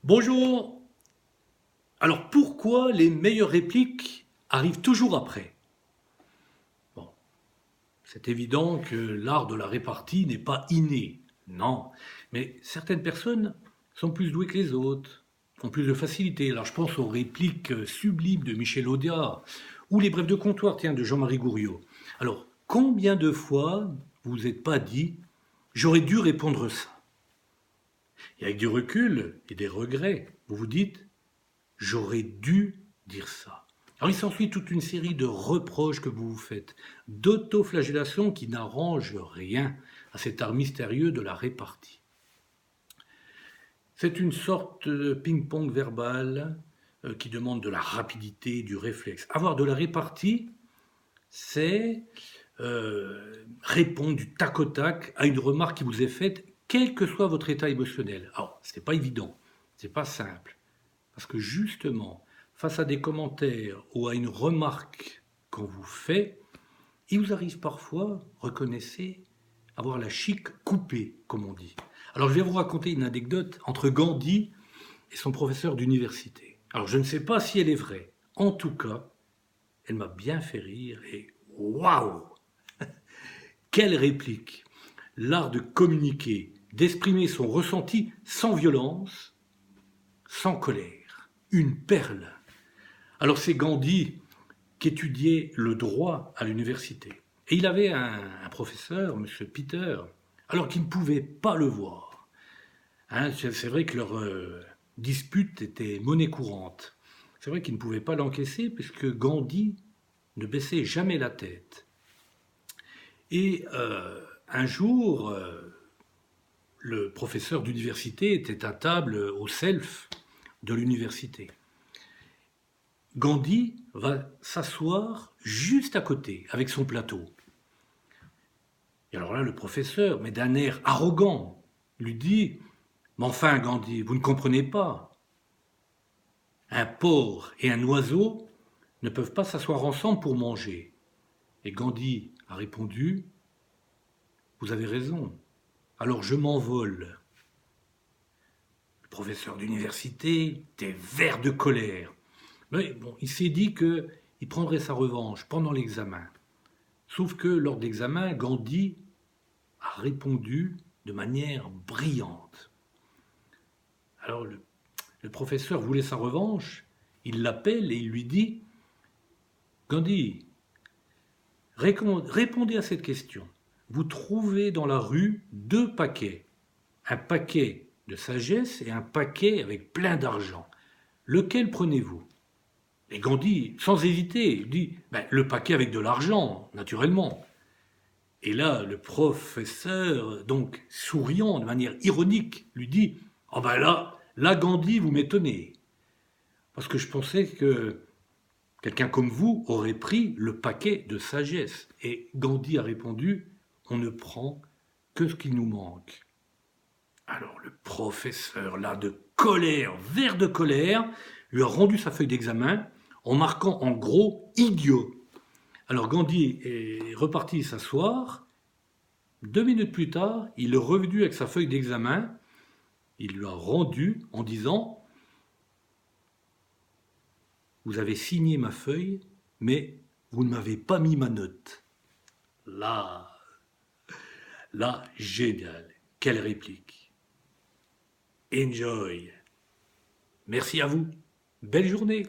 Bonjour. Alors pourquoi les meilleures répliques arrivent toujours après? Bon, c'est évident que l'art de la répartie n'est pas inné. Non. Mais certaines personnes sont plus douées que les autres, ont plus de facilité. Alors je pense aux répliques sublimes de Michel Audiard ou les brèves de comptoir, tiens, de Jean-Marie Gouriot. Alors, combien de fois vous vous êtes pas dit j'aurais dû répondre ça? Et avec du recul et des regrets, vous vous dites j'aurais dû dire ça. Alors il s'ensuit toute une série de reproches que vous vous faites, d'autoflagellation qui n'arrangent rien à cet art mystérieux de la répartie. C'est une sorte de ping-pong verbal qui demande de la rapidité, du réflexe. Avoir de la répartie, c'est répondre du tac au tac à une remarque qui vous est faite, quel que soit votre état émotionnel. Alors, ce n'est pas évident, c'est pas simple. Parce que justement, face à des commentaires ou à une remarque qu'on vous fait, il vous arrive parfois, reconnaissez, avoir la chic coupée, comme on dit. Alors je vais vous raconter une anecdote entre Gandhi et son professeur d'université. Alors je ne sais pas si elle est vraie. En tout cas, elle m'a bien fait rire et waouh! Quelle réplique! L'art de communiquer, d'exprimer son ressenti sans violence, sans colère. Une perle. Alors c'est Gandhi qui étudiait le droit à l'université. Et il avait un professeur, M. Peter, alors qu'il ne pouvait pas le voir. Hein, c'est vrai que leur dispute était monnaie courante. C'est vrai qu'il ne pouvait pas l'encaisser puisque Gandhi ne baissait jamais la tête. Et un jour, le professeur d'université était à table au self de l'université. Gandhi va s'asseoir juste à côté, avec son plateau. Et alors là, le professeur, mais d'un air arrogant, lui dit « Mais enfin, Gandhi, vous ne comprenez pas. Un porc et un oiseau ne peuvent pas s'asseoir ensemble pour manger. » Et Gandhi a répondu « Vous avez raison, alors je m'envole. » Le professeur d'université était vert de colère. Mais bon, il s'est dit qu'il prendrait sa revanche pendant l'examen. Sauf que lors de l'examen, Gandhi a répondu de manière brillante. Alors le professeur voulait sa revanche, il l'appelle et il lui dit « Gandhi, répondez à cette question. Vous trouvez dans la rue deux paquets, un paquet de sagesse et un paquet avec plein d'argent. Lequel prenez-vous » Et Gandhi, sans hésiter, dit le paquet avec de l'argent, naturellement. Et là, le professeur, donc souriant de manière ironique, lui dit « Oh ben là, Gandhi, vous m'étonnez. Parce que je pensais que quelqu'un comme vous aurait pris le paquet de sagesse. » Et Gandhi a répondu « On ne prend que ce qui nous manque. » Alors le professeur, là, de colère, vert de colère, lui a rendu sa feuille d'examen en marquant en gros « idiot ». Alors Gandhi est reparti s'asseoir. 2 minutes plus tard, il est revenu avec sa feuille d'examen. Il lui a rendu en disant « Vous avez signé ma feuille, mais vous ne m'avez pas mis ma note. » Là, génial. Quelle réplique. Enjoy. Merci à vous. Belle journée.